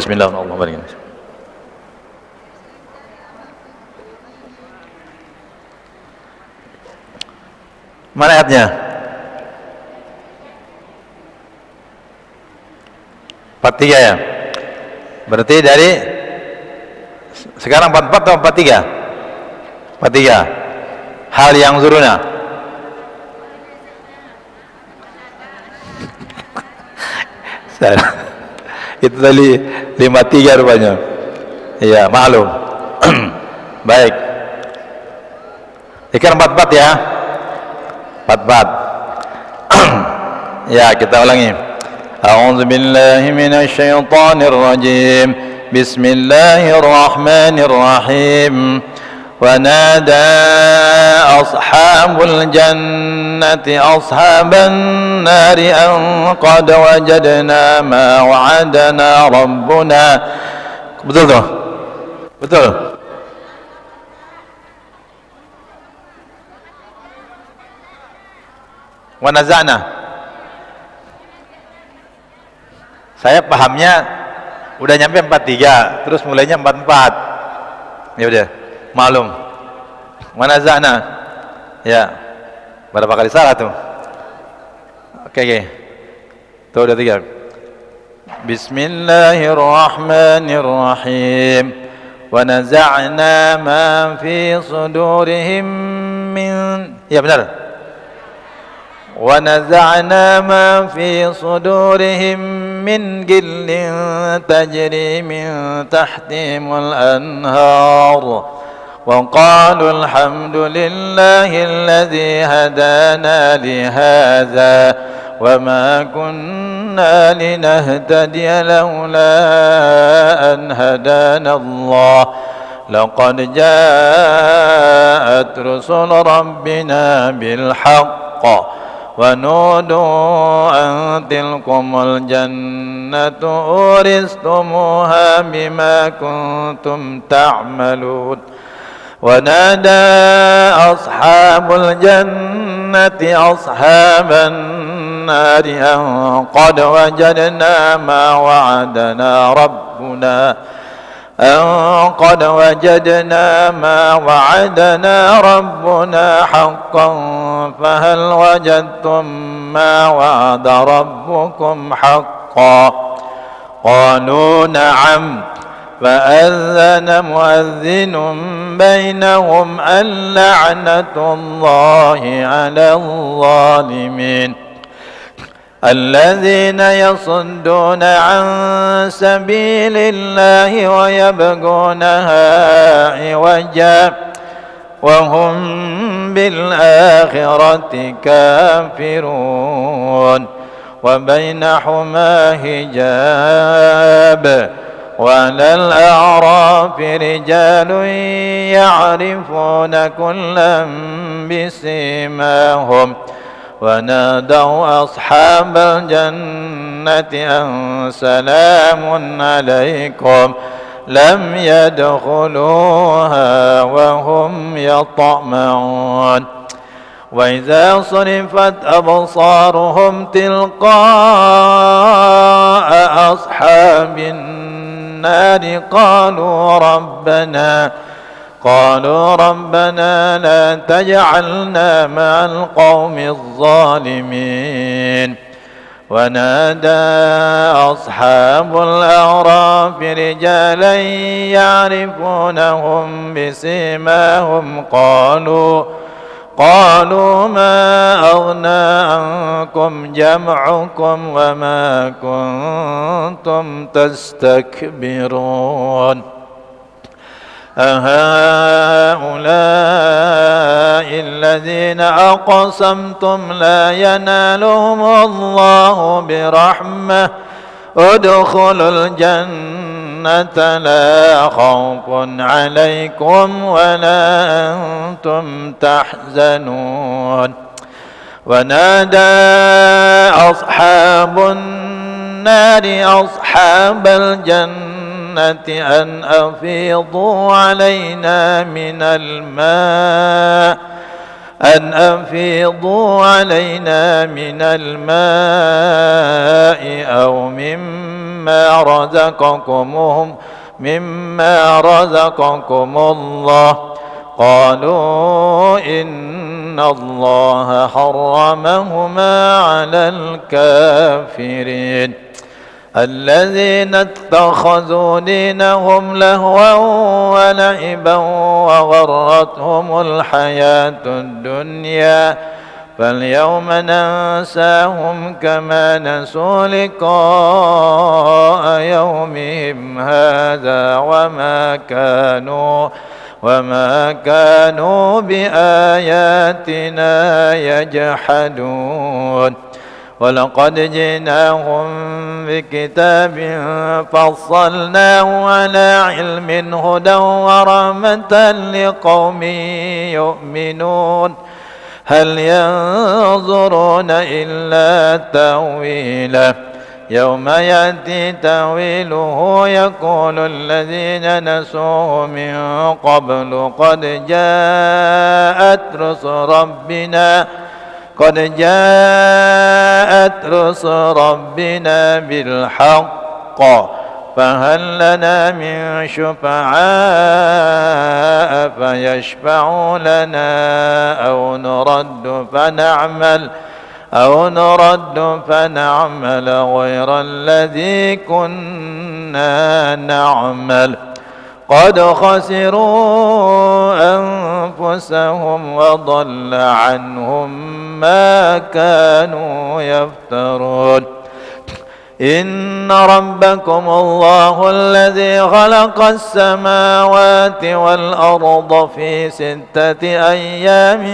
bismillah, Allahumma barik. Mana ayatnya? 43 ya? Berarti dari sekarang 44 atau 43? 43. Hal yang zuruna. Itu tadi 53 rupanya. Iya, maklum. Baik. Sekarang 44 ya. 44. Ya, kita ulangi. A'udzu billahi minasy syaithanir rajim. Bismillahirrahmanirrahim. Wa nada ashabul jannati ashaban nari an qad wajadna ma wa'adana rabbuna. Betul tuh? Betul. Wa nazana. Saya pahamnya udah nyampe 43, terus mulainya 44. Ya udah, maklum. Wa nazana. Ya. Berapa kali salah tuh? Oke. Tuh udah 3. Bismillahirrahmanirrahim. Wa naza'na ma fi sudurihim min. Ya benar. ونزعنا ما في صدورهم من غل تجري من تحتهم الأنهار وقالوا الحمد لله الذي هدانا لهذا وما كنا لنهتدي لولا أن هدانا الله لقد جاءت رسل ربنا بالحق ونودوا أن تلكم الجنة أورثتموها بما كنتم تعملون ونادى أصحاب الجنة أصحاب النار أن قد وجدنا ما وعدنا ربنا حقا فهل وجدتم ما وعد ربكم حقا قالوا نعم فأذن مؤذن بينهم اللعنة الله على الظالمين الذين يصدون عن سبيل الله ويبغونها عوجا وهم بالآخرة كافرون وبينهما حجاب وعلى الأعراف رجال يعرفون كلا بسيماهم ونادوا أصحاب الجنة أن سلام عليكم لم يدخلوها وهم يطمعون وإذا صرفت أبصارهم تلقاء أصحاب النار قالوا ربنا لا تجعلنا مع القوم الظالمين ونادى أصحاب الأعراف رجالا يعرفونهم بسيماهم قالوا ما أغنى عنكم جمعكم وما كنتم تستكبرون أهؤلاء الذين أقسمتم لا ينالهم الله برحمة ادخلوا الجنة لا خوف عليكم ولا أنتم تحزنون ونادى أصحاب النار أصحاب الجنة أن أفيضوا علينا من الماء أن أفيضوا علينا من الماء أو مما رزقكم الله. قالوا إن الله حرمهما على الكافرين. الذين اتخذوا دينهم لهوا ولعبا وغرتهم الحياة الدنيا فاليوم ننساهم كما نسوا لقاء يومهم هذا وما كانوا بآياتنا يجحدون. ولقد جئناهم بكتاب فصلناه على علم هدى ورحمة لقوم يؤمنون. هل ينظرون إلا تأويله يوم يأتي تأويله يقول الذين نسوه من قبل قد جاءت رسل ربنا بالحق فهل لنا من شفعاء فيشفعوا لنا أو نرد فنعمل غير الذي كنا نعمل. قد خسروا أنفسهم وضل عنهم ما كانوا يفترون. إن ربكم الله الذي خلق السماوات والأرض في 6 أيام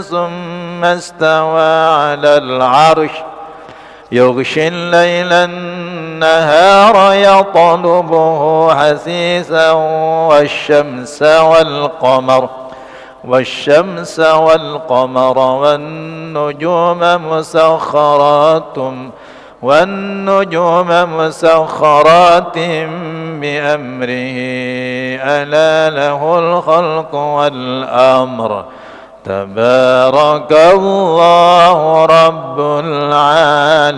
ثم استوى على العرش يغشي الليل النهار يطلبه حثيثا والشمس والقمر والنجوم مسخرات بأمره ألا له الخلق والأمر. تبارك الله رب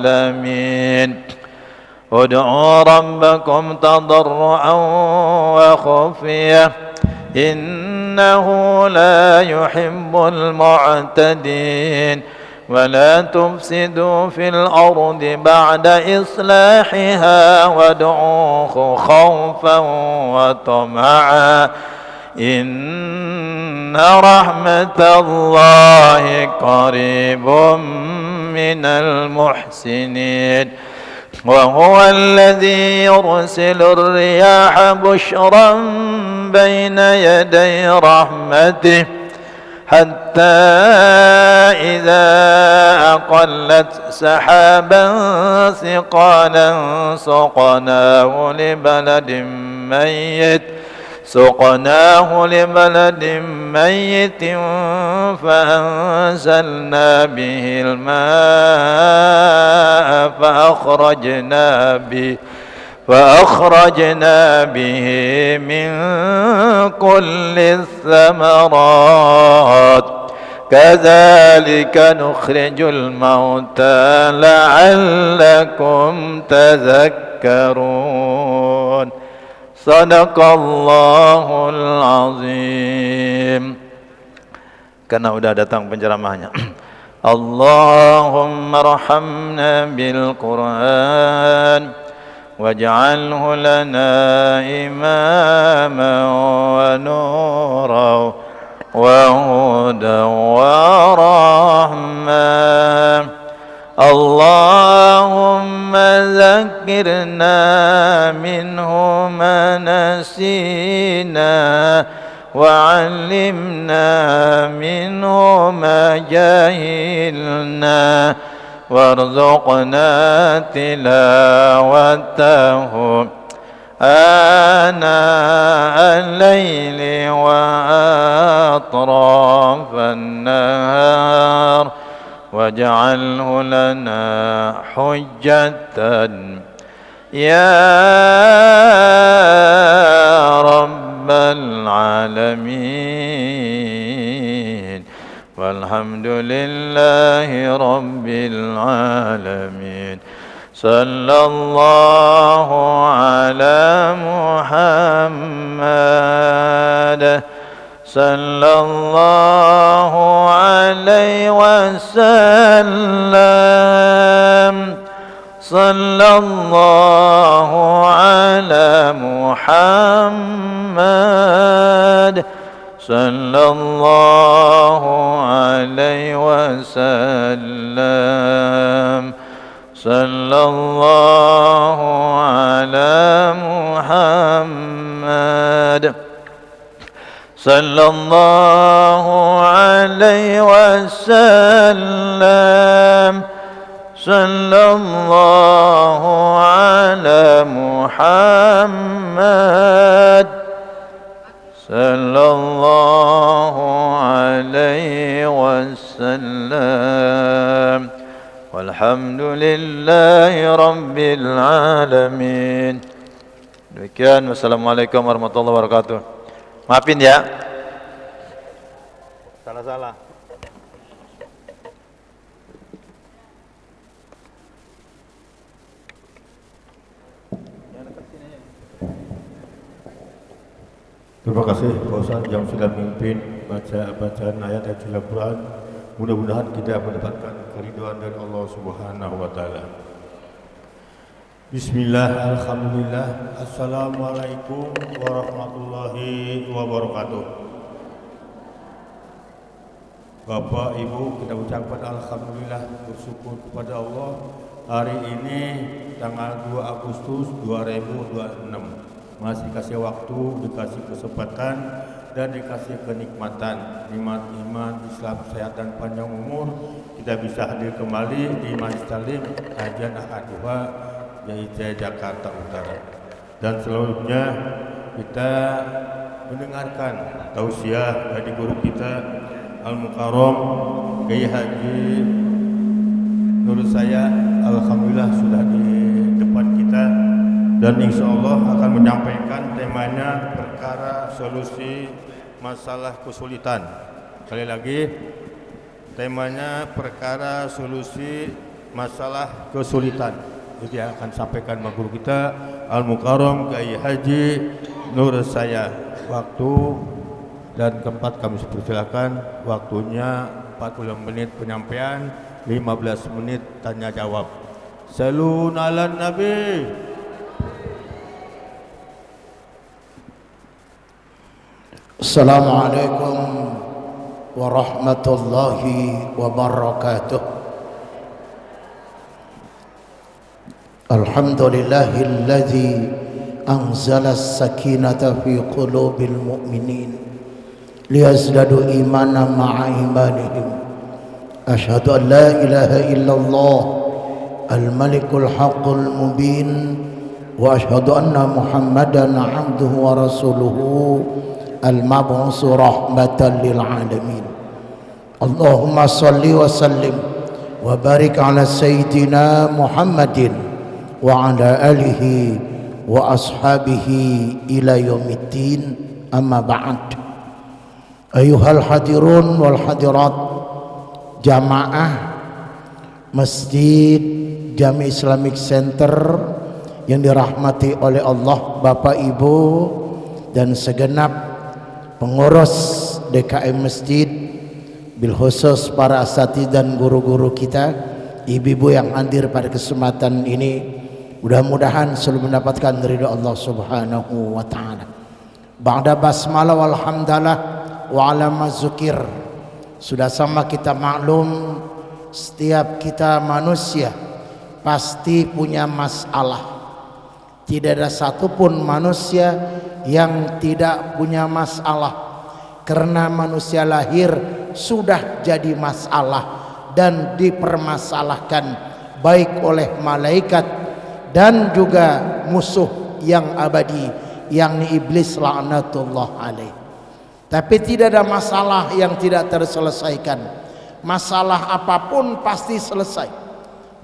العالمين. ادعوا ربكم تضرعا وخفية إنه لا يحب المعتدين. ولا تفسدوا في الأرض بعد إصلاحها وادعوه خوفا وطمعا إن رحمة الله قريب من المحسنين. وهو الذي يرسل الرياح بشرا بين يدي رحمته حتى إذا أقلت سحابا ثقالا سقناه لبلد ميت فأنزلنا به الماء فأخرجنا به من كل الثمرات كذلك نخرج الموتى لعلكم تذكرون. صدق الله العظيم. Karena udah datang penceramahnya. Allahumma arhamna bil Qur'an waj'alhu lana imaman wa nuran wa hudan wa rahmah. Allahumma zakkirna minhu ma nasina وعلمنا منه ما جهلنا وارزقنا تلاوته آناء الليل وأطراف النهار واجعله لنا حجة يا رب العالمين. والحمد لله رب العالمين. صلى الله على محمد صلى الله عليه وسلم. صلى الله على محمد صلى الله عليه وسلم. صلى الله على محمد صلى الله عليه وسلم. صلى الله على محمد صلى الله عليه وسلم. والحمد لله رب العالمين. Demikian, wassalamualaikum warahmatullahi wabarakatuh. Maafin ya, salah-salah. Terima kasih Pak Ustaz yang sudah memimpin bacaan ayat Al-Quran. Mudah-mudahan kita mendapatkan keridhaan dari Allah Subhanahu wa taala. Bismillah, alhamdulillah, assalamualaikum warahmatullahi wabarakatuh. Bapak, Ibu, kita ucapkan alhamdulillah, bersyukur kepada Allah. Hari ini tanggal 2 Agustus 2026 masih kasih waktu, dikasih kesempatan dan dikasih kenikmatan, nikmat iman, Islam, sehat dan panjang umur, kita bisa hadir kembali di Majelis Taklim Kajian Ahad-Duha yaitu Jakarta Utara. Dan selanjutnya kita mendengarkan tausiah dari guru kita Al-Mukarram Kiai Haji Nur saya, alhamdulillah sudah di depan kita dan insya Allah akan menyampaikan temanya perkara solusi masalah kesulitan. Sekali lagi, temanya perkara solusi masalah kesulitan. Itu yang akan sampaikan guru kita Al-Mukarram Kiai Haji Nur saya. Waktu dan tempat kami persilakan. Waktunya 40 menit penyampaian, 15 menit tanya jawab. Salun ala Nabi. Assalamualaikum warahmatullahi wabarakatuh. Alhamdulillahilladzi anzala as-sakinata fi qulubil mu'minin liyazdadu imanan ma'a imanihim. Asyhadu an la ilaha illallah al-malikul haqqul mubin wa asyhadu anna Muhammadan 'abduhu wa rasuluhu al-mab'uts rahmatan lil alamin. Allahumma shalli wa sallim wa barik ala sayyidina Muhammadin wa ala alihi wa ashabihi ila yaumiddin, amma ba'd. Ayuhal hadirun wal hadirat, jamaah Masjid Jami Islamic Center yang dirahmati oleh Allah, Bapak Ibu dan segenap pengurus DKM Masjid, bil khusus para asatidz dan guru-guru kita, ibu-ibu yang hadir pada kesempatan ini, mudah-mudahan selalu mendapatkan ridha Allah Subhanahu wa taala. Ba'da basmalah walhamdalah wa ala mazukir. Sudah sama kita maklum, setiap kita manusia pasti punya masalah. Tidak ada satupun manusia yang tidak punya masalah, karena manusia lahir sudah jadi masalah dan dipermasalahkan baik oleh malaikat dan juga musuh yang abadi, yakni iblis laknatullah alaih. Tapi tidak ada masalah yang tidak terselesaikan. Masalah apapun pasti selesai,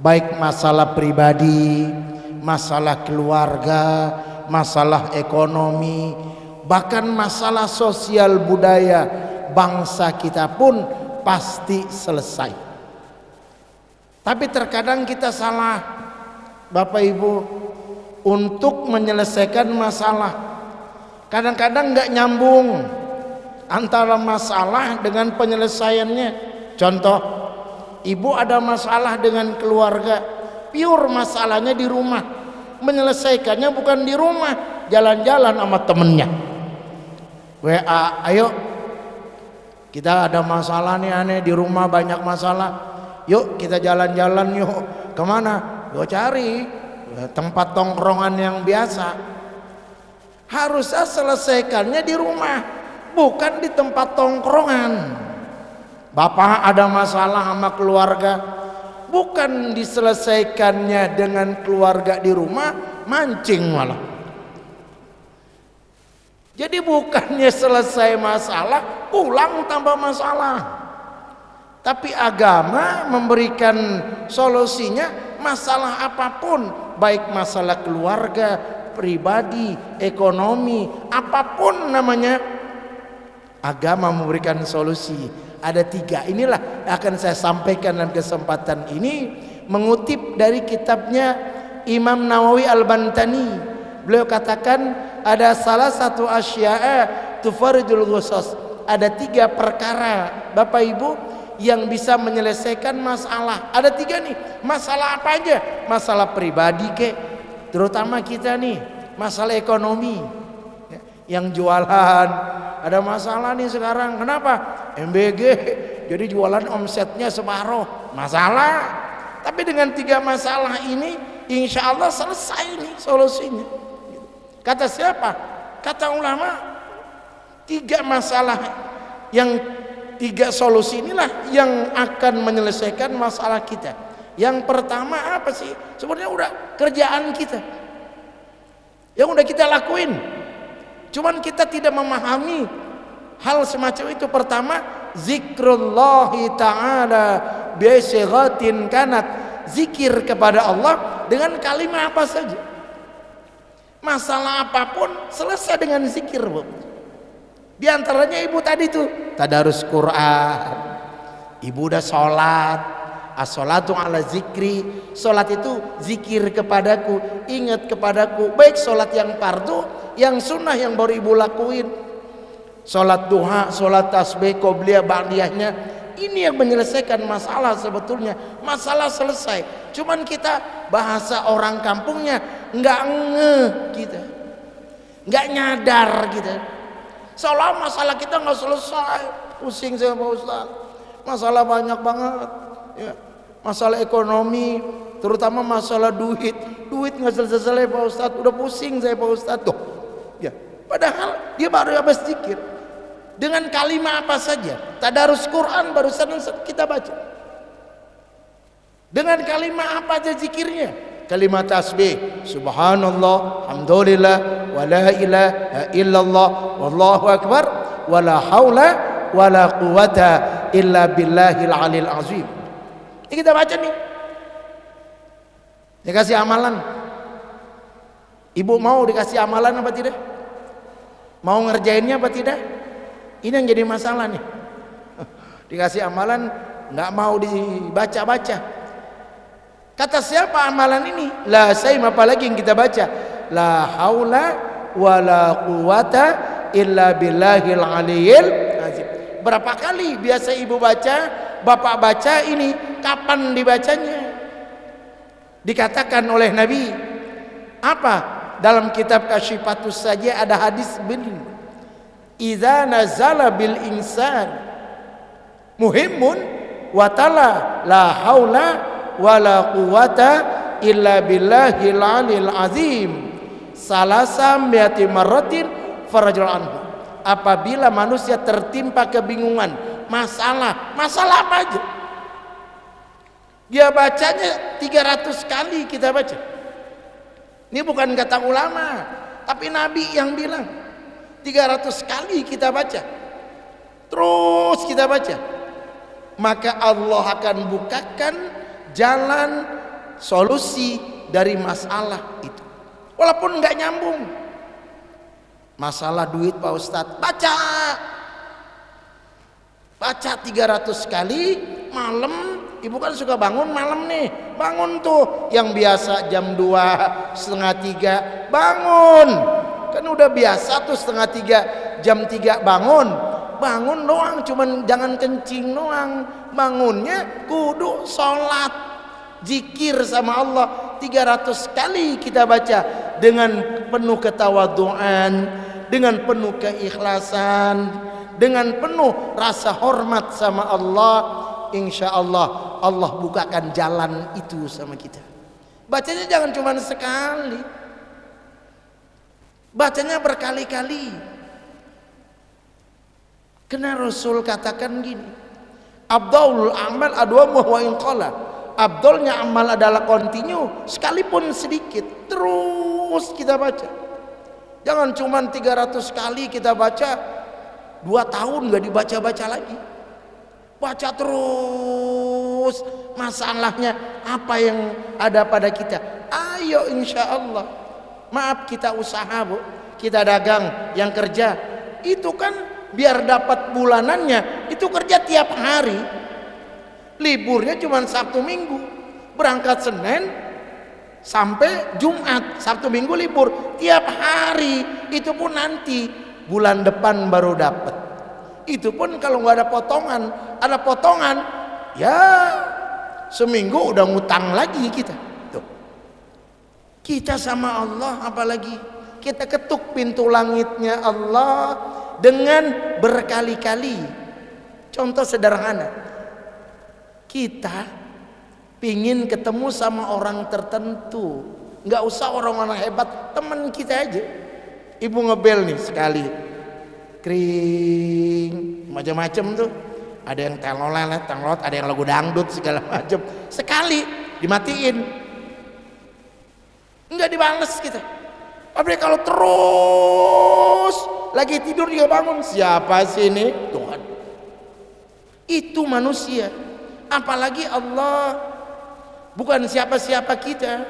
baik masalah pribadi, masalah keluarga, masalah ekonomi, bahkan masalah sosial budaya bangsa kita pun pasti selesai. Tapi terkadang kita salah, Bapak Ibu, untuk menyelesaikan masalah. Kadang-kadang nggak nyambung antara masalah dengan penyelesaiannya. Contoh, ibu ada masalah dengan keluarga, pure masalahnya di rumah, menyelesaikannya bukan di rumah, jalan-jalan sama temennya. WA, ayo kita ada masalah nih aneh di rumah, banyak masalah, yuk kita jalan-jalan yuk. Kemana? Yuk cari tempat tongkrongan yang biasa. Harusnya selesaikannya di rumah, bukan di tempat tongkrongan. Bapak ada masalah sama keluarga, bukan diselesaikannya dengan keluarga di rumah, mancing malah. Jadi bukannya selesai masalah, pulang tambah masalah. Tapi agama memberikan solusinya masalah apapun, baik masalah keluarga, pribadi, ekonomi, apapun namanya, agama memberikan solusi. Ada 3, inilah akan saya sampaikan dalam kesempatan ini, mengutip dari kitabnya Imam Nawawi Al-Bantani. Beliau katakan ada salah satu asya'a tufaridul ghusus, ada 3 perkara Bapak Ibu yang bisa menyelesaikan masalah. Ada 3 nih, masalah apa aja? Masalah pribadi kek, terutama kita nih, masalah ekonomi. Yang jualan ada masalah nih sekarang, kenapa? MBG jadi jualan omsetnya separuh, masalah. Tapi dengan 3 masalah ini insya Allah selesai nih solusinya. Kata siapa? Kata ulama, 3 masalah, yang 3 solusi inilah yang akan menyelesaikan masalah kita. Yang pertama apa sih? Sebenarnya udah kerjaan kita yang udah kita lakuin, cuman kita tidak memahami hal semacam itu. Pertama, zikrullahi ta'ala bi'sighatin kanat, zikir kepada Allah dengan kalimat apa saja. Masalah apapun selesai dengan zikir, Bu. Di antaranya ibu tadi tuh tadarus Quran, ibu udah sholat, as-sholatu ala zikri, sholat itu zikir kepadaku, ingat kepadaku, baik sholat yang fardu, yang sunnah yang baru ibu lakuin, sholat duha, sholat tasbih, qobliyah, ba'diyahnya. Ini yang menyelesaikan masalah sebetulnya. Masalah selesai, cuman kita bahasa orang kampungnya nggak ngeh kita, nggak nyadar kita, seolah masalah kita nggak selesai. Pusing saya Pak Ustaz, masalah banyak banget ya. Masalah ekonomi, terutama masalah duit nggak selesai Pak Ustaz, udah pusing saya Pak Ustaz tuh ya. Padahal dia baru habis zikir dengan kalimat apa saja. Tadarus Quran barusan kita baca, dengan kalimat apa aja zikirnya. Kalimat tasbih, subhanallah, alhamdulillah, wa la ilaha illallah, wallahu akbar, wa la haula wa la quwata illa billahil alil azim. Ini kita baca nih, dikasih amalan. Ibu mau dikasih amalan apa tidak? Mau ngerjainnya apa tidak? Ini yang jadi masalah nih. Dikasih amalan nggak mau dibaca-baca. Kata siapa amalan ini? La saim, apalagi yang kita baca, la haula wala quwata illa billahil aliyil azim. Berapa kali biasa ibu baca, bapak baca ini? Kapan dibacanya? Dikatakan oleh Nabi apa? Dalam kitab Kasyifatus saja ada hadis begini, idza nazala bil insan muhimmun wa tala la haula wala quwata illa billahil alil azim salasa mi'ati marratin farajul anhu. Apabila manusia tertimpa kebingungan, masalah apa aja, dia bacanya 300 kali kita baca. Ini bukan kata ulama, tapi Nabi yang bilang 300 kali kita baca, terus kita baca, maka Allah akan bukakan jalan solusi dari masalah itu, walaupun nggak nyambung. Masalah duit Pak Ustadz, baca baca 300 kali malam. Ibu kan suka bangun malam nih, bangun tuh yang biasa jam 2, setengah 3 bangun, kan udah biasa tuh setengah 3, jam 3 bangun doang, cuman jangan kencing doang. Bangunnya kudu sholat, zikir sama Allah 300 kali kita baca dengan penuh ketawaduan, dengan penuh keikhlasan, dengan penuh rasa hormat sama Allah. Insya Allah Allah bukakan jalan itu sama kita. Bacanya jangan cuma sekali, bacanya berkali-kali. Karena Rasul katakan gini, Abdul amal adwamu wa in qala. Abdulnya amal adalah kontinu, sekalipun sedikit terus kita baca. Jangan cuma 300 kali kita baca, 2 tahun gak dibaca-baca lagi. Baca terus, masalahnya apa yang ada pada kita. Ayo insya Allah. Maaf kita usaha bu, kita dagang, yang kerja itu kan biar dapat bulanannya itu kerja tiap hari. Liburnya cuma Sabtu Minggu, berangkat Senin sampai Jumat, Sabtu Minggu libur tiap hari. Itu pun nanti bulan depan baru dapat. Itu pun kalau nggak ada potongan. Ada potongan ya seminggu udah ngutang lagi kita. Tuh. Kita sama Allah, apalagi kita ketuk pintu langitnya Allah dengan berkali-kali. Contoh sederhana, kita pingin ketemu sama orang tertentu, nggak usah orang-orang hebat, teman kita aja. Ibu ngebel nih sekali, kring, macam-macam tuh. Ada yang telolet, ada yang lagu dangdut segala macam. Sekali dimatiin, nggak dibales kita. Tapi kalau terus lagi tidur dia bangun, siapa sih ini? Tuhan. Itu manusia. Apalagi Allah, bukan siapa-siapa kita.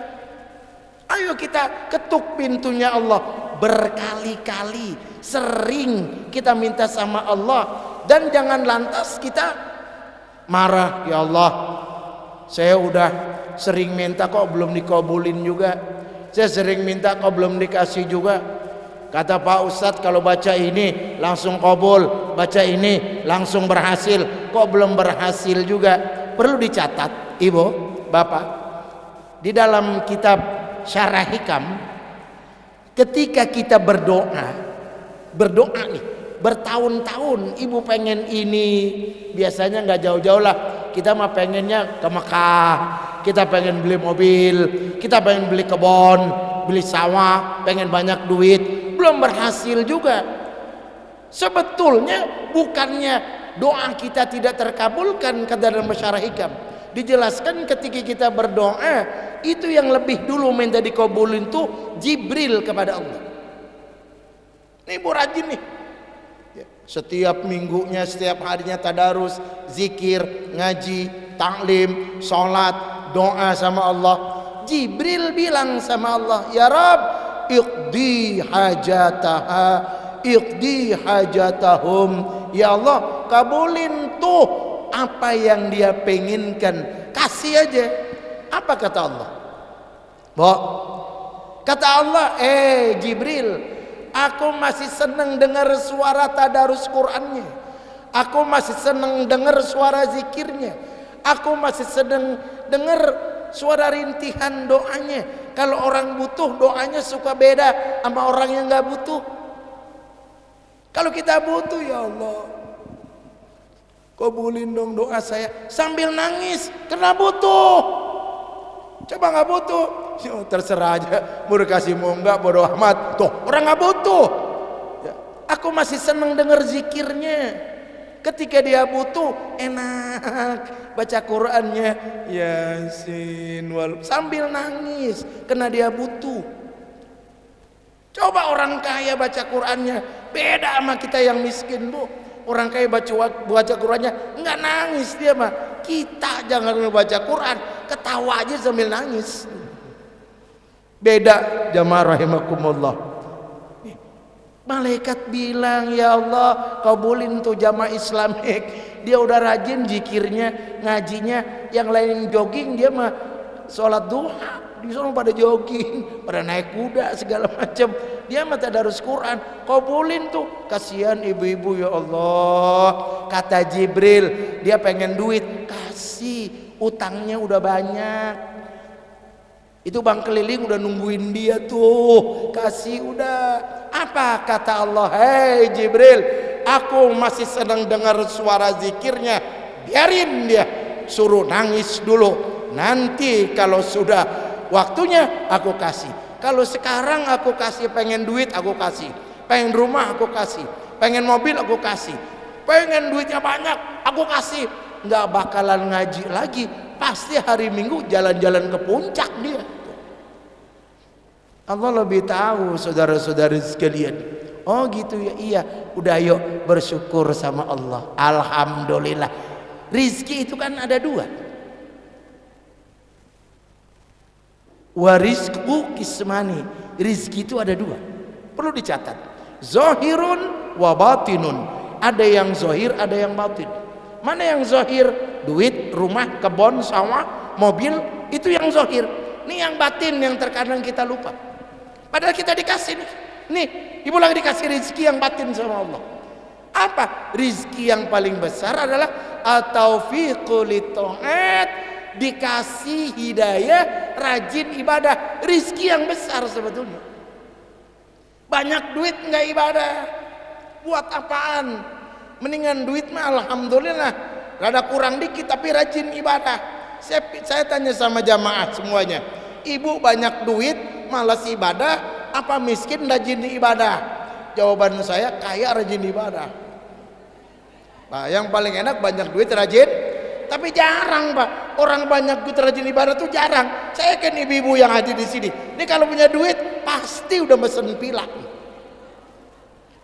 Ayo kita ketuk pintunya Allah berkali-kali, sering kita minta sama Allah. Dan jangan lantas kita marah, ya Allah saya udah sering minta kok belum dikabulin juga, saya sering minta kok belum dikasih juga. Kata Pak Ustadz kalau baca ini langsung kabul, baca ini langsung berhasil, kok belum berhasil juga. Perlu dicatat ibu bapak, di dalam kitab Syarah Hikam, ketika kita berdoa nih bertahun-tahun, ibu pengen ini, biasanya nggak jauh-jauh lah, kita mah pengennya ke Mekah, kita pengen beli mobil, kita pengen beli kebun, beli sawah, pengen banyak duit, belum berhasil juga. Sebetulnya bukannya doa kita tidak terkabulkan, kata dalam Syarah Hikam dijelaskan ketika kita berdoa itu yang lebih dulu minta dikabulin tuh Jibril kepada Allah. Ini ibu rajin nih, setiap minggunya, setiap harinya tadarus, zikir, ngaji, taklim, sholat, doa sama Allah. Jibril bilang sama Allah, ya Rabb, iqdi hajataha, iqdi hajatahum. Ya Allah, kabulin tuh apa yang dia penginkan, kasih aja. Apa kata Allah? Kata Allah, Jibril, aku masih senang dengar suara tadarus Qur'annya, aku masih senang dengar suara zikirnya, aku masih senang dengar suara rintihan doanya. Kalau orang butuh doanya suka beda sama orang yang nggak butuh. Kalau kita butuh, ya Allah kabulin dong doa saya, sambil nangis karena butuh. Coba nggak butuh, terserah aja, mau dikasih mau enggak, bodo amat. Tuh orang nggak butuh ya. Aku masih seneng denger zikirnya. Ketika dia butuh enak baca Qur'annya, Yasin sambil nangis karena dia butuh. Coba orang kaya baca Qur'annya, beda sama kita yang miskin bu. Orang kaya baca Qur'annya nggak nangis dia mah. Kita jangan baca Quran ketawa aja sambil nangis. Beda jamaah rahimakumullah. Malaikat bilang, ya Allah kabulin tuh jamaah Islamik. Dia udah rajin zikirnya, ngajinya. Yang lain jogging, dia mah sholat duha. Di sana pada jogging, pada naik kuda segala macam. Dia mah tadarus Quran. Kabulin tuh. Kasihan ibu-ibu ya Allah. Kata Jibril, dia pengen duit, kasih. Utangnya udah banyak. Itu bang keliling udah nungguin dia tuh. Kasih udah. Apa kata Allah? Hei Jibril, aku masih senang dengar suara zikirnya. Biarin dia, suruh nangis dulu. Nanti kalau sudah waktunya aku kasih. Kalau sekarang aku kasih, pengen duit aku kasih, pengen rumah aku kasih, pengen mobil aku kasih, pengen duitnya banyak aku kasih. Nggak bakalan ngaji lagi, pasti hari Minggu jalan-jalan ke puncak dia. Allah lebih tahu saudara-saudara sekalian. Oh gitu ya, iya. Udah yuk bersyukur sama Allah. Alhamdulillah. Rizki itu kan ada dua. Warizku kismani. Rizki itu ada dua. Perlu dicatat. Zohirun wa batinun. Ada yang zohir, ada yang batin. Mana yang zohir? Duit, rumah, kebun, sawah, mobil. Itu yang zohir. Ini yang batin yang terkadang kita lupa. Padahal kita dikasih nih. Nih, ibu lagi dikasih rizki yang batin sama Allah. Apa? Rizki yang paling besar adalah at-taufiqu lit-ta'at, dikasih hidayah, rajin ibadah. Rizki yang besar sebetulnya. Banyak duit nggak ibadah, buat apaan? Mendingan duit mah alhamdulillah, rada kurang dikit tapi rajin ibadah. Saya tanya sama jamaah semuanya, ibu banyak duit malas ibadah apa miskin rajin ibadah? Jawaban saya, kaya rajin ibadah. Nah, yang paling enak banyak duit rajin, tapi jarang Pak. Orang banyak duit rajin ibadah tuh jarang. Saya kan ibu-ibu yang hadir di sini. Ini kalau punya duit pasti udah mesen pilak.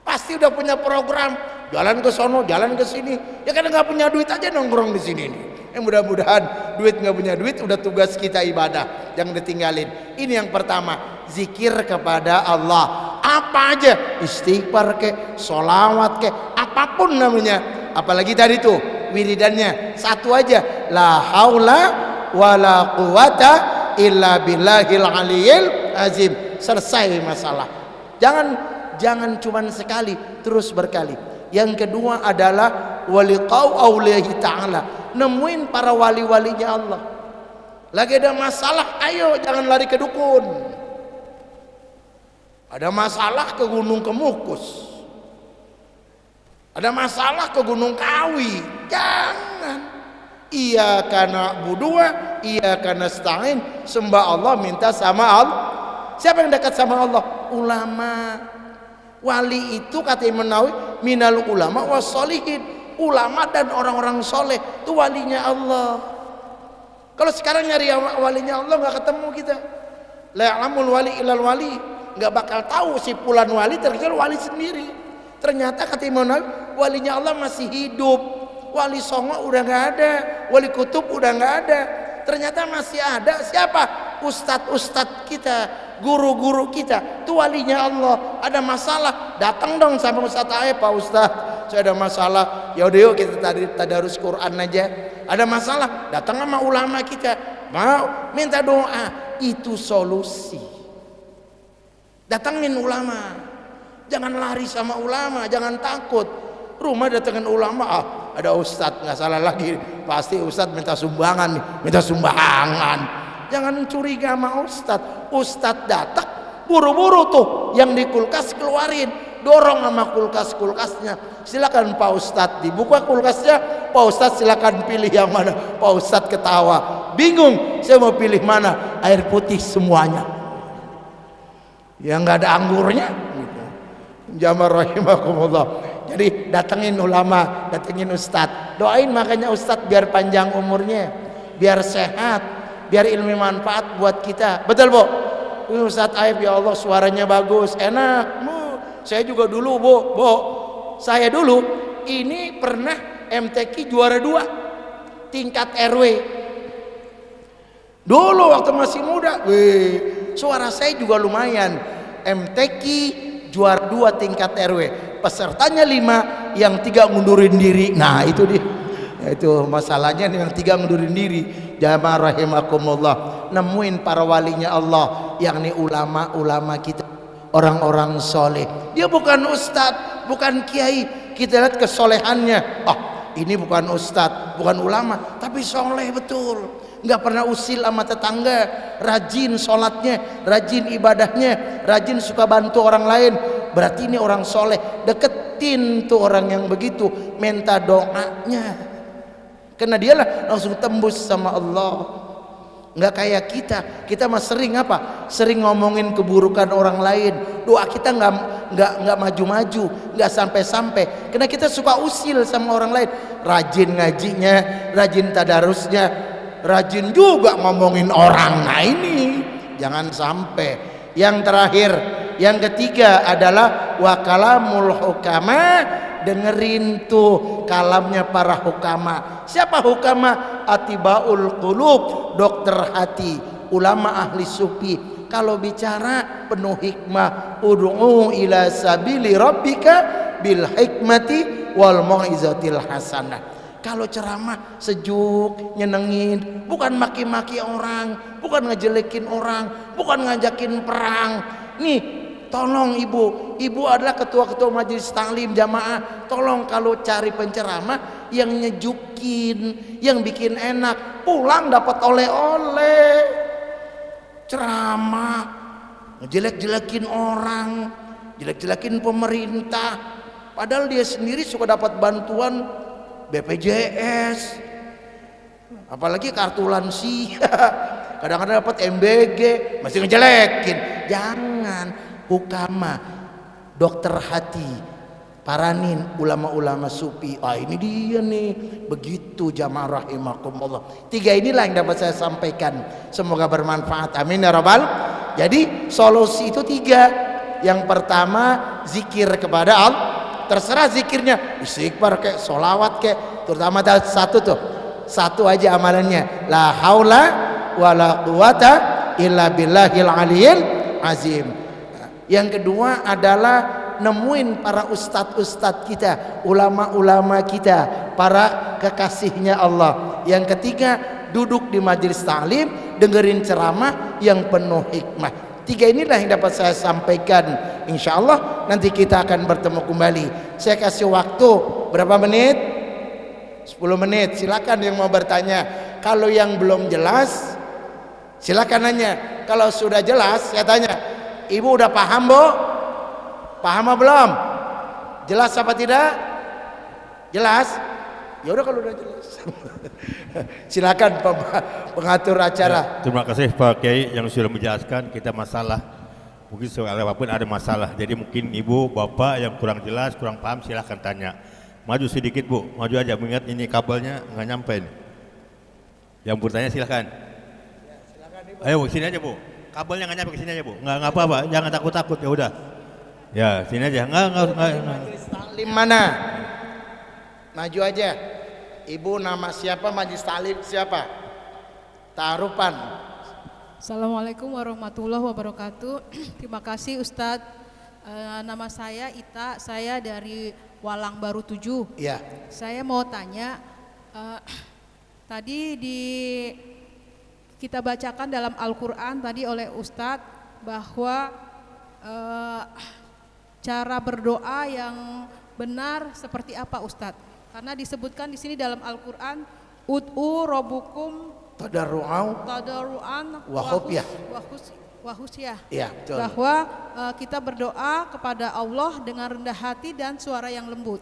Pasti udah punya program, jalan ke sono, jalan ke sini. Ya kan nggak punya duit aja nongkrong di sini nih. Mudah-mudahan duit nggak punya duit, udah tugas kita ibadah, jangan ditinggalin. Ini yang pertama, zikir kepada Allah. Apa aja, istighfar ke, sholawat ke, apapun namanya. Apalagi tadi tuh wiridannya satu aja, la haula wala quwata illa billahil aliyil azim. Selesai masalah. Jangan cuman sekali, terus berkali. Yang kedua adalah waliqau aulihi ta'ala, nemuin para wali-walinya Allah. Lagi ada masalah, ayo jangan lari ke dukun. Ada masalah ke Gunung Kemukus, ada masalah ke Gunung Kawi, jangan. Iya karena budua, iya karena stain, sembah Allah, minta sama Allah. Siapa yang dekat sama Allah? Ulama. Wali itu kata Imam Nawawi, minal ulama wassolihin, ulama dan orang-orang soleh itu walinya Allah. Kalau sekarang nyari walinya Allah nggak ketemu kita. La ya'lamul wali ilal wali, nggak bakal tahu si fulan wali terkecuali wali sendiri. Ternyata kata Imam Nawawi, walinya Allah masih hidup. Wali songo udah nggak ada, wali kutub udah nggak ada. Ternyata masih ada siapa? Ustadz-ustadz kita, guru-guru kita, itu walinya Allah. Ada masalah, datang dong sama Ustadz Aep, Pak Ustadz, saya ada masalah. Yaudah yuk kita tadarus Quran aja. Ada masalah, datang sama ulama kita, mau minta doa, itu solusi. Datangin ulama, jangan lari sama ulama, jangan takut. Rumah datangin ulama, ada ustadz, nggak salah lagi, pasti ustadz minta sumbangan nih, minta sumbangan. Jangan curiga sama ustadz. Ustadz datang, buru-buru tuh yang di kulkas keluarin, dorong sama kulkas-kulkasnya. Silakan Pak Ustadz, dibuka kulkasnya, Pak Ustadz silakan pilih yang mana. Pak Ustadz ketawa, bingung, saya mau pilih mana? Air putih semuanya, yang nggak ada anggurnya. Jamaah rahimakumullah. Jadi datengin ulama, datengin ustadz, doain makanya ustadz biar panjang umurnya, biar sehat, biar ilmu manfaat buat kita. Betul Bu? Ustadz Aib, ya Allah suaranya bagus, enak. Saya juga dulu Bu, saya dulu ini pernah MTQ juara 2 tingkat RW. Dulu waktu masih muda, suara saya juga lumayan. MTQ juara 2 tingkat RW, pesertanya 5, yang 3 ngundurin diri. Nah itu dia, itu masalahnya, yang 3 ngundurin diri. Jamaah rahimakumullah, nemuin para walinya Allah, yakni ulama-ulama kita, orang-orang soleh. Dia bukan ustadz, bukan kiai, kita lihat kesolehannya. Ini bukan ustadz, bukan ulama, tapi soleh betul, nggak pernah usil sama tetangga, rajin sholatnya, rajin ibadahnya, rajin suka bantu orang lain. Berarti ini orang soleh. Deketin tuh orang yang begitu, minta doanya, karena dialah langsung tembus sama Allah. Nggak kayak kita mah sering apa? Sering ngomongin keburukan orang lain. Doa kita nggak maju-maju, nggak sampai-sampai. Karena kita suka usil sama orang lain. Rajin ngajinya, rajin tadarusnya, rajin juga ngomongin orang. Nah ini jangan sampai. Yang terakhir, yang ketiga adalah wa kalamul hukama. Dengerin tuh kalamnya para hukama. Siapa hukama? Atibaul qulub, dokter hati, ulama ahli sufi. Kalau bicara penuh hikmah, ud'u ila sabili rabbika bil hikmati wal mau'izatil hasanah. Kalau ceramah sejuk, nyenengin, bukan maki-maki orang, bukan ngejelekin orang, bukan ngajakin perang. Nih, tolong ibu adalah ketua-ketua majelis taklim jamaah, tolong kalau cari penceramah yang nyejukin, yang bikin enak, pulang dapat oleh-oleh. Ceramah ngejelek-jelekin orang, jelek-jelekin pemerintah, padahal dia sendiri suka dapat bantuan BPJS, apalagi kartu lansia, kadang-kadang dapat MBG, masih ngejelekin. Jangan. Hukama, dokter hati, paranin, ulama-ulama sufi. Ini dia nih, begitu jamaah rahimakumullah. 3 inilah yang dapat saya sampaikan, semoga bermanfaat, amin ya rabbal. Jadi solusi itu 3. Yang pertama, zikir kepada Allah. Terserah zikirnya, istighfar kek, solawat kek, terutama satu aja amalannya, la haula wala quwata illa billahil aliyil azim. Yang kedua adalah nemuin para ustadz-ustadz kita, ulama-ulama kita, para kekasihnya Allah. Yang ketiga, duduk di majelis taklim, dengerin ceramah yang penuh hikmah. 3 inilah yang dapat saya sampaikan. Insya Allah nanti kita akan bertemu kembali. Saya kasih waktu berapa menit? 10 menit. Silakan yang mau bertanya. Kalau yang belum jelas, silakan nanya. Kalau sudah jelas, saya tanya, ibu udah paham bu? Paham apa belum? Jelas apa tidak? Jelas? Ya udah kalau udah jelas. Silakan pengatur acara. Terima kasih Pak Kiai yang sudah menjelaskan kita masalah. Mungkin soal apapun ada masalah. Jadi mungkin ibu, bapak yang kurang jelas, kurang paham, silahkan tanya. Maju sedikit bu, maju aja. Mengingat ini kabelnya nggak nyampe nih. Yang bertanya silahkan. Ayo sini aja bu. Kabelnya nggak nyampe ke sini aja bu. Nggak apa-apa, jangan takut-takut, ya udah. Ya sini aja. Nggak. Majelis taklim mana? Maju aja. Ibu nama siapa? Majelis taklim siapa? Tarupan. Assalamualaikum warahmatullahi wabarakatuh. Terima kasih Ustadz. Nama saya Ita, saya dari Walang Baru 7. Ya. Saya mau tanya, tadi kita bacakan dalam Al-Quran tadi oleh Ustadz bahwa cara berdoa yang benar seperti apa Ustadz? Karena disebutkan di sini dalam Al-Quran, ud'u rabbukum tadarruan wa khusyah. Ya, betul. Bahwa kita berdoa kepada Allah dengan rendah hati dan suara yang lembut.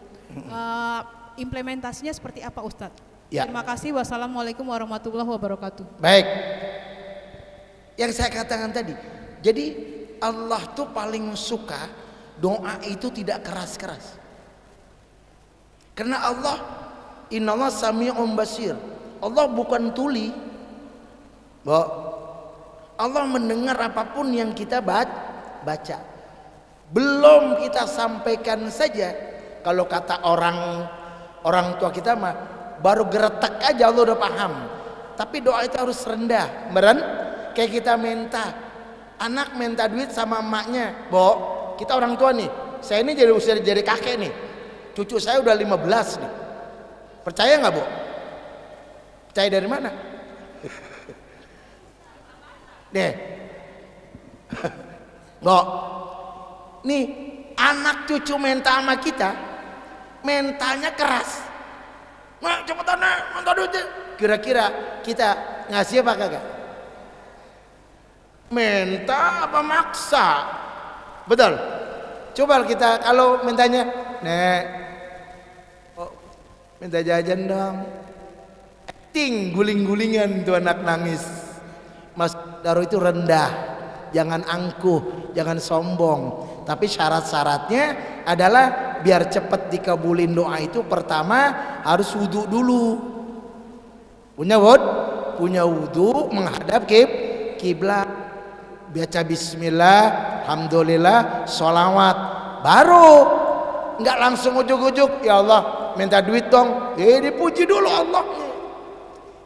Implementasinya seperti apa Ustadz? Ya. Terima kasih. Wassalamualaikum warahmatullahi wabarakatuh. Baik. Yang saya katakan tadi, jadi Allah tuh paling suka doa itu tidak keras-keras. Karena Allah, innallaha sami'un basir. Allah bukan tuli. Allah mendengar apapun yang kita baca. Belum kita sampaikan saja. Kalau kata orang tua kita mah baru geretak aja Allah udah paham. Tapi doa itu harus rendah, kayak kita minta, anak minta duit sama emaknya, kita orang tua nih, saya ini jadi kakek nih, cucu saya udah 15 nih, percaya nggak Bu? Percaya dari mana? Deh, Mbok, nih anak cucu minta sama kita, mentalnya keras. Nah, cepetan nih, minta duitnya. Kira-kira kita ngasih apa kagak? Minta apa maksa? Betul. Coba kita kalau mintanya, Nek, oh, minta jajan dong. Acting, guling-gulingan tuh anak nangis. Mas Daro itu rendah, jangan angkuh, jangan sombong. Tapi syarat-syaratnya adalah biar cepat dikabulin doa itu pertama harus wudu dulu. Punya wudu menghadap kiblat. Baca bismillah, alhamdulillah, sholawat, baru nggak langsung ujuk-ujuk, ya Allah minta duit dong, dipuji dulu Allah.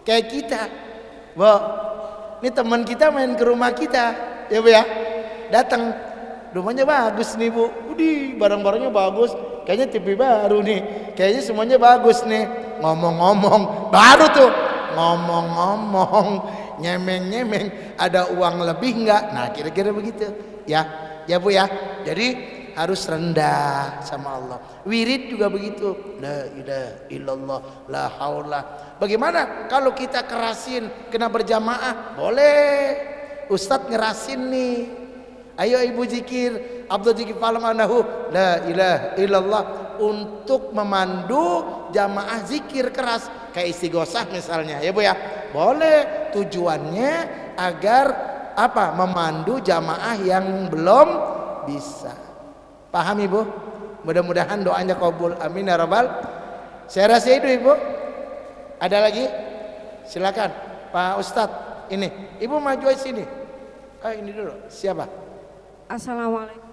Kayak kita, Bu, ini teman kita main ke rumah kita, ya Bu ya, datang, rumahnya bagus nih Bu, barang-barangnya bagus, kayaknya TV baru nih, kayaknya semuanya bagus nih, ngomong-ngomong, baru tuh ngomong-ngomong, nyemeng-nyemeng, ada uang lebih enggak? Nah kira-kira begitu ya, ya Bu ya. Jadi harus rendah sama Allah. Wirid juga begitu, la ilaha illallah, la haula. Bagaimana kalau kita kerasin kena berjamaah? Boleh, Ustadz ngerasin nih, ayo ibu zikir, Abdul Zikir Falamanahu, la ilaha illallah, untuk memandu jamaah zikir keras kayak istighosah misalnya, ya Bu ya. Boleh, tujuannya agar apa? Memandu jamaah yang belum bisa. Paham Ibu? Mudah-mudahan doanya kabul, amin ya rabbal. Saya rasa itu Ibu. Ada lagi? Silakan Pak Ustadz. Ini Ibu maju aja sini. Ini dulu. Siapa? Assalamualaikum.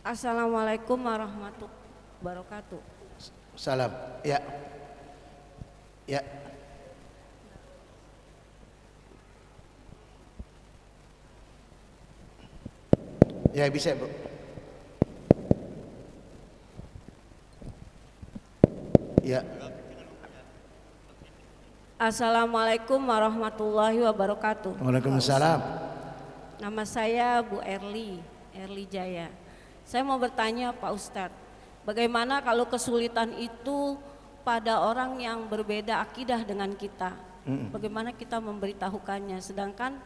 Assalamualaikum warahmatullahi wabarakatuh. Salam. Ya. Ya. Ya bisa Bu. Ya. Assalamualaikum warahmatullahi wabarakatuh. Waalaikumsalam. Nama saya Bu Erli Jaya. Saya mau bertanya Pak Ustadz, bagaimana kalau kesulitan itu pada orang yang berbeda akidah dengan kita? Bagaimana kita memberitahukannya? Sedangkan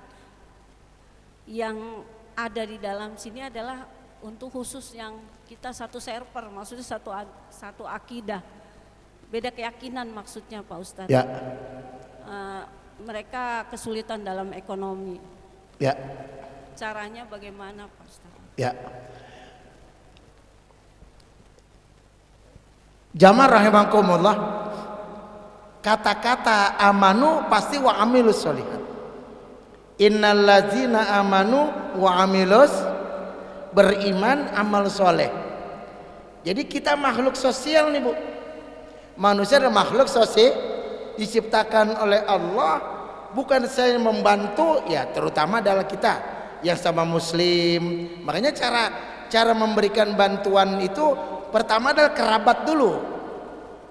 yang ada di dalam sini adalah untuk khusus yang kita satu server, maksudnya satu akidah, beda keyakinan maksudnya Pak Ustadz. Ya. Mereka kesulitan dalam ekonomi. Ya. Caranya bagaimana Pak Ustadz? Ya. Jamaah rahimakumullah, kata-kata amanu pasti wa amilus sholihat. Innal ladzina amanu wa amilus, beriman amal soleh. Jadi kita makhluk sosial nih Bu. Manusia adalah makhluk sosial, diciptakan oleh Allah, bukan saya membantu, ya terutama adalah kita yang sama muslim. Makanya cara memberikan bantuan itu pertama adalah kerabat dulu,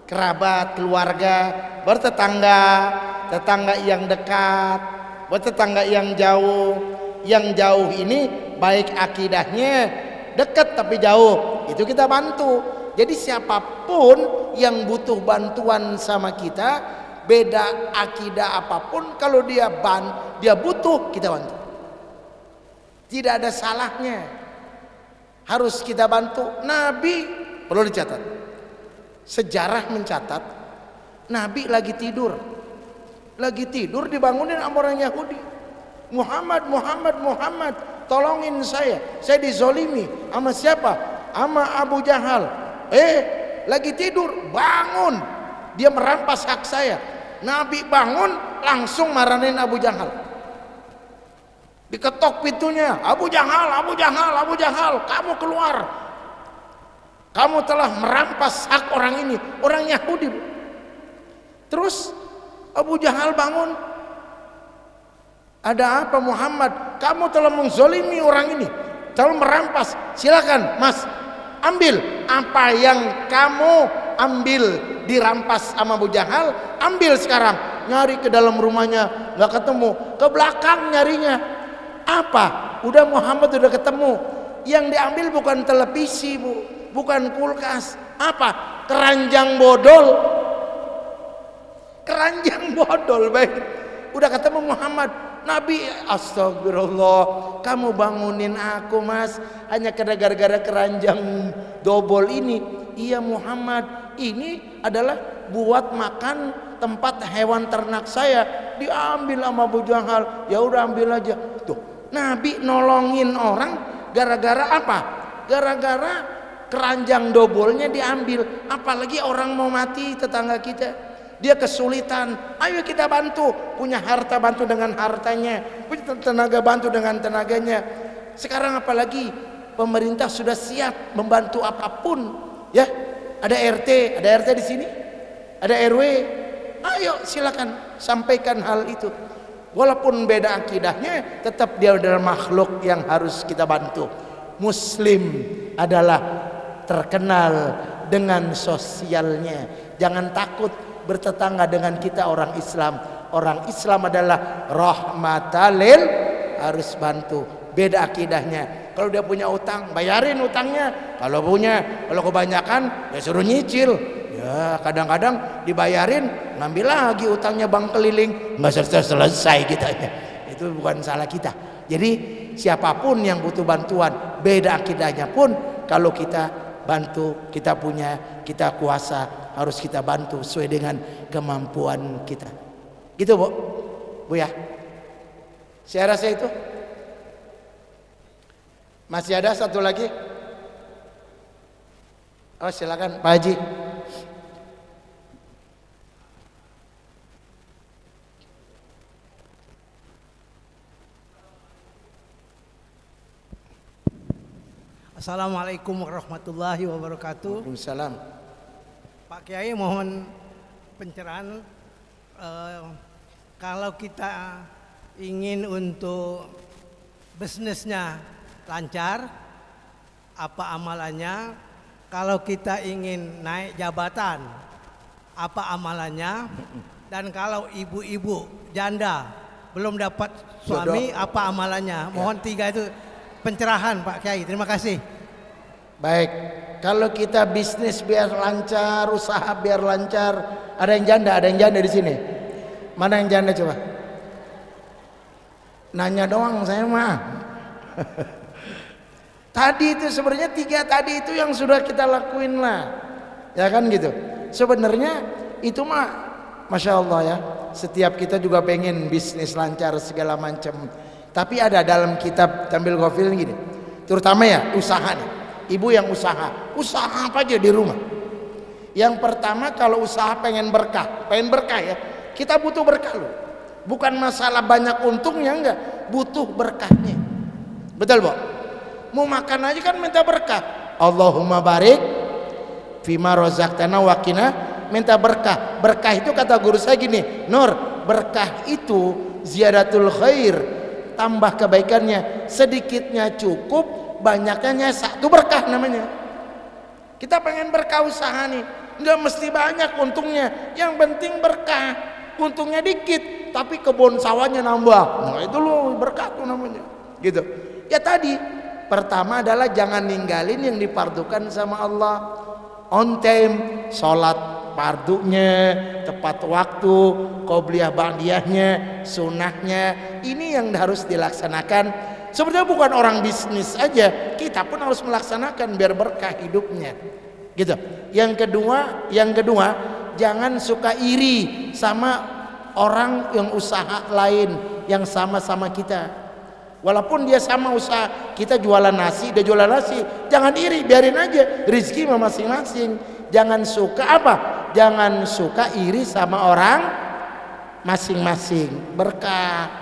kerabat, keluarga, baru tetangga yang dekat, baru tetangga yang jauh. Yang jauh ini baik akidahnya dekat tapi jauh, itu kita bantu. Jadi siapapun yang butuh bantuan sama kita, beda akidah apapun, kalau dia butuh, kita bantu. Tidak ada salahnya, harus kita bantu. Nabi, perlu dicatat, sejarah mencatat Nabi lagi tidur dibangunin sama orang Yahudi. Muhammad, tolongin saya dizolimi. Sama siapa? Sama Abu Jahal. Lagi tidur, bangun, dia merampas hak saya. Nabi bangun, langsung marahin Abu Jahal, diketok pintunya. Abu Jahal, kamu keluar, kamu telah merampas hak orang ini, orang Yahudi. Terus Abu Jahal bangun, Ada apa Muhammad? Kamu telah menzolimi orang ini, telah merampas. Silakan Mas, ambil apa yang kamu ambil dirampas sama Abu Jahal, ambil sekarang. Nyari ke dalam rumahnya nggak ketemu, ke belakang nyarinya. Apa? Udah Muhammad udah ketemu. Yang diambil bukan televisi Bu, bukan kulkas. Apa? Keranjang bodol. Keranjang bodol, baik. Udah ketemu Muhammad. Nabi, astagfirullah, kamu bangunin aku Mas hanya gara-gara keranjang dobol ini. Iya Muhammad, ini adalah buat makan tempat hewan ternak saya, diambil sama Abu Jahal. Ya udah ambil aja. Tuh, Nabi nolongin orang gara-gara apa? Gara-gara keranjang dobolnya diambil. Apalagi orang mau mati, tetangga kita, dia kesulitan, ayo kita bantu. Punya harta bantu dengan hartanya, punya tenaga bantu dengan tenaganya. Sekarang apalagi pemerintah sudah siap membantu apapun, ya. Ada RT di sini, ada RW. Ayo silakan sampaikan hal itu. Walaupun beda akidahnya, tetap dia adalah makhluk yang harus kita bantu. Muslim adalah terkenal dengan sosialnya. Jangan takut bertetangga dengan kita orang Islam. Orang Islam adalah rahmatalil, harus bantu. Beda akidahnya. Kalau dia punya utang, bayarin utangnya. Kalau kebanyakan ya suruh nyicil. Ya kadang-kadang dibayarin, ngambil lagi utangnya bank keliling, nggak selesai kita ya. Itu bukan salah kita. Jadi siapapun yang butuh bantuan, beda akidahnya pun, kalau kita bantu, kita punya, kita kuasa, harus kita bantu sesuai dengan kemampuan kita. Gitu Bu ya. Saya rasa itu. Masih ada satu lagi? Oh silakan Pak Haji. Assalamualaikum warahmatullahi wabarakatuh. Waalaikumsalam. Pak Kiai, mohon pencerahan. Kalau kita ingin untuk bisnisnya lancar, apa amalannya? Kalau kita ingin naik jabatan, apa amalannya? Dan kalau ibu-ibu janda belum dapat suami, apa amalannya? Mohon tiga itu pencerahan Pak Kiai. Terima kasih. Baik, kalau kita bisnis biar lancar, usaha biar lancar, ada yang janda di sini. Mana yang janda coba? Nanya doang saya mah. Tadi itu sebenarnya tiga tadi itu yang sudah kita lakuin lah, ya kan gitu. Sebenarnya itu mah, masya Allah ya. Setiap kita juga pengen bisnis lancar segala macam. Tapi ada dalam kitab Tambil Ghafil gini, terutama ya usaha nih. Ibu yang usaha apa aja di rumah. Yang pertama kalau usaha pengen berkah ya. Kita butuh berkah loh. Bukan masalah banyak untungnya, enggak, butuh berkahnya. Betul Bu? Mau makan aja kan minta berkah. Allahumma barik fima rozaqtana wa qina, minta berkah. Berkah itu kata guru saya gini, Nur, berkah itu ziyadatul khair, tambah kebaikannya. Sedikitnya cukup, banyaknya satu berkah namanya. Kita pengen berkah usaha nih, nggak mesti banyak untungnya, yang penting berkah. Untungnya dikit tapi kebun sawahnya nambah, nah itu loh berkah tuh namanya gitu ya. Tadi pertama adalah jangan ninggalin yang dipardukan sama Allah. On time, sholat pardunya tepat waktu, qobliyah ba'diyahnya, sunnahnya, ini yang harus dilaksanakan. Sebenarnya bukan orang bisnis aja, kita pun harus melaksanakan biar berkah hidupnya gitu. Yang kedua jangan suka iri sama orang yang usaha lain yang sama-sama kita. Walaupun dia sama usaha, kita jualan nasi, dia jualan nasi, jangan iri, biarin aja, rezeki masing-masing. Jangan suka apa? Jangan suka iri sama orang masing-masing. Berkah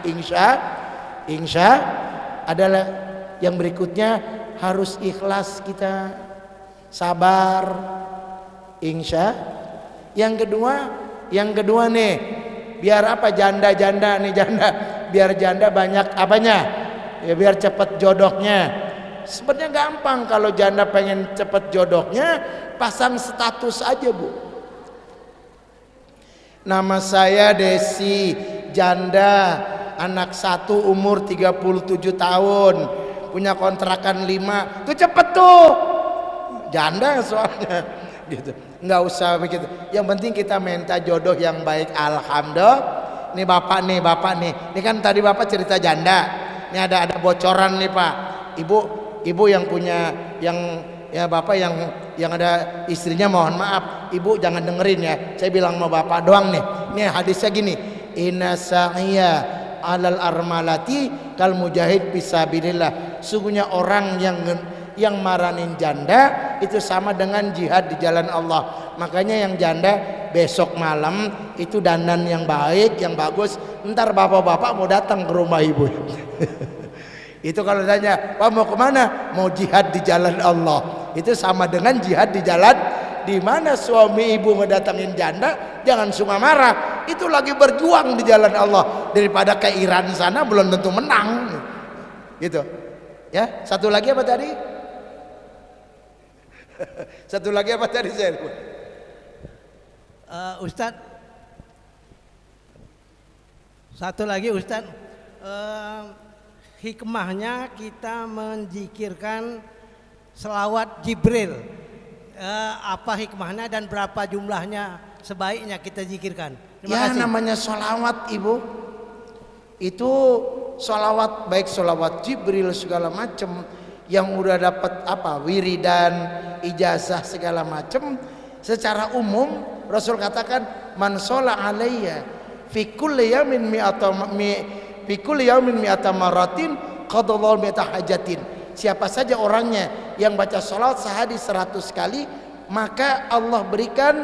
insya adalah yang berikutnya, harus ikhlas kita, sabar, insya. Yang kedua nih, biar apa, janda biar janda banyak apanya? Ya biar cepat jodohnya. Sebenarnya gampang kalau janda pengen cepat jodohnya, pasang status aja, Bu. Nama saya Desi, janda, anak 1 umur 37 tahun, punya kontrakan 5. Tuh cepet tuh. Janda soalnya gitu. Nggak usah begitu. Yang penting kita minta jodoh yang baik. Alhamdulillah. Nih bapak nih. Ini kan tadi bapak cerita janda. Ini ada bocoran nih Pak. Ibu yang punya ya bapak yang ada istrinya, mohon maaf ibu jangan dengerin ya, saya bilang mau bapak doang nih. Ini hadisnya gini, inna sa'iya alal armalati kal mujahid fisabilillah. Sungguhnya orang yang maranin janda itu sama dengan jihad di jalan Allah. Makanya yang janda besok malam itu dandan yang baik, yang bagus. Ntar bapak-bapak mau datang ke rumah ibu. Itu kalau tanya, Pak mau kemana? Mau jihad di jalan Allah. Itu sama dengan jihad di jalan. Di mana suami ibu ngedatangin janda, jangan suka marah. Itu lagi berjuang di jalan Allah. Daripada ke Iran sana belum tentu menang. Gitu. Ya, satu lagi apa tadi? Satu lagi apa tadi saya lupa. Ustadz, satu lagi Ustadz, hikmahnya kita menzikirkan selawat Jibril, apa hikmahnya dan berapa jumlahnya sebaiknya kita zikirkan? Terima kasih. Namanya sholawat ibu, itu sholawat baik sholawat Jibril segala macam yang udah dapat apa wiridan, ijazah segala macam. Secara umum Rasul katakan man shola alayya fi kulli yamin mi'ata maratin qadallahu mi'ata hajatin. Siapa saja orangnya yang baca salat sehari 100 kali, maka Allah berikan,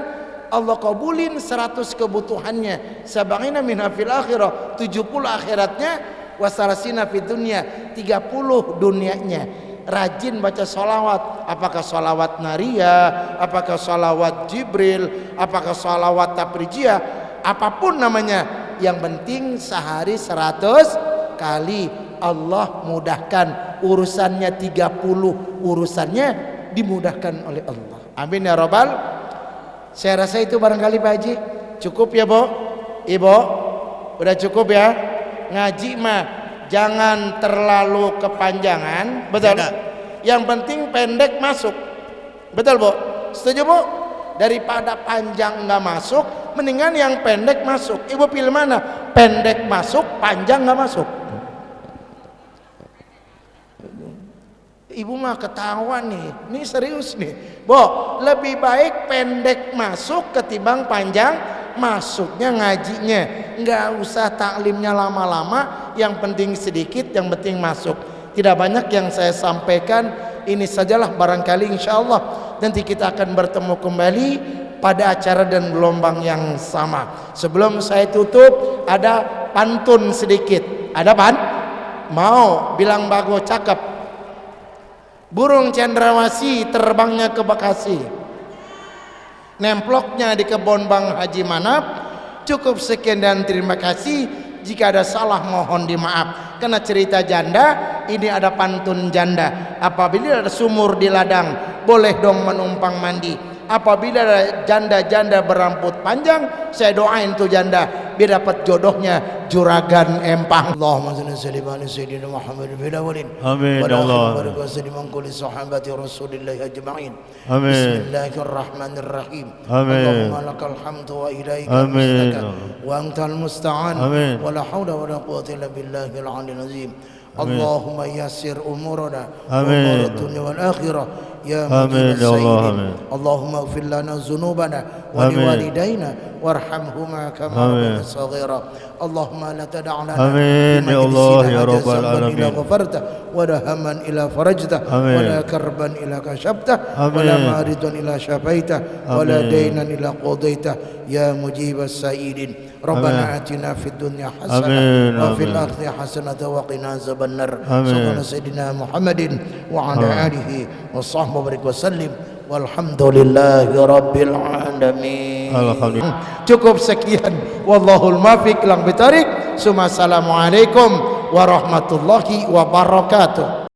Allah kabulin 100 kebutuhannya. Sab'ina minha fil akhirah, 70 akhiratnya, wasalasina fid dunya, 30 dunianya. Rajin baca salawat, apakah salawat Nariyah, apakah salawat Jibril, apakah salawat Tafrijiyah, apapun namanya, yang penting sehari 100 kali. Allah mudahkan urusannya, 30 urusannya dimudahkan oleh Allah. Amin ya Rabbal. Saya rasa itu barangkali Pak Haji cukup ya Bu, Ibu, udah cukup ya. Ngaji mah jangan terlalu kepanjangan, betul? Yang penting pendek masuk, betul Bu? Setuju Bu? Daripada panjang nggak masuk, mendingan yang pendek masuk. Ibu pilih mana? Pendek masuk, panjang nggak masuk. Ibu mah ketawa nih, ini serius nih. Bu, lebih baik pendek masuk ketimbang panjang masuknya ngajinya. Nggak usah taklimnya lama-lama, yang penting sedikit, yang penting masuk. Tidak banyak yang saya sampaikan, ini sajalah barangkali insya Allah nanti kita akan bertemu kembali pada acara dan gelombang yang sama. Sebelum saya tutup ada pantun sedikit. Ada pan? Mau bilang bagus cakep. Burung cendrawasih terbangnya ke Bekasi, nemploknya di kebun Bang Haji Manap. Cukup sekian dan terima kasih. Jika ada salah mohon dimaaf. Karena cerita janda, ini ada pantun janda. Apabila ada sumur di ladang, boleh dong menumpang mandi. Apabila ada janda-janda berambut panjang, saya doain tuh janda biar dapat jodohnya juragan empang. Allahumma shalli ala sayyidina Muhammad fil awwalin. Amin ya Allah. Wa sallim ala kulli sahabati Rasulillah ajma'in. Amin. Bismillahirrahmanirrahim. Amin. Allahumma lakal hamdu wa ilaika Amin. mustaqim wa antal musta'an. Amin. Wa la hawla wa la quwwata illa billahil aliyyil azim. Allahumma yassir umurana wa umur dunya wal akhirah ya mujib as-sayyidin. Allahumma ighfir lana dhunubana wa liwalidayna warhamhuma kama rabbayana saghira. Allahumma la tada' lana amin ya Allah ya rabbal alamin. wa la hamman ila farajta wa la karban ila kashafta wa la maridan ila shafaita wa la daynan ila qadaita ya mujib as-sayyidin. Rabbana atina fid dunya hasanah wa fil akhirati hasanah wa qina azabannar. Sallallahu sayyidina Muhammadin wa ala alihi wa sahbihi wa sallim walhamdulillahi rabbil alamin. Alhamdulillah. Cukup sekian, wallahul muwaffiq ila aqwamit thoriq. Assalamualaikum warahmatullahi wabarakatuh.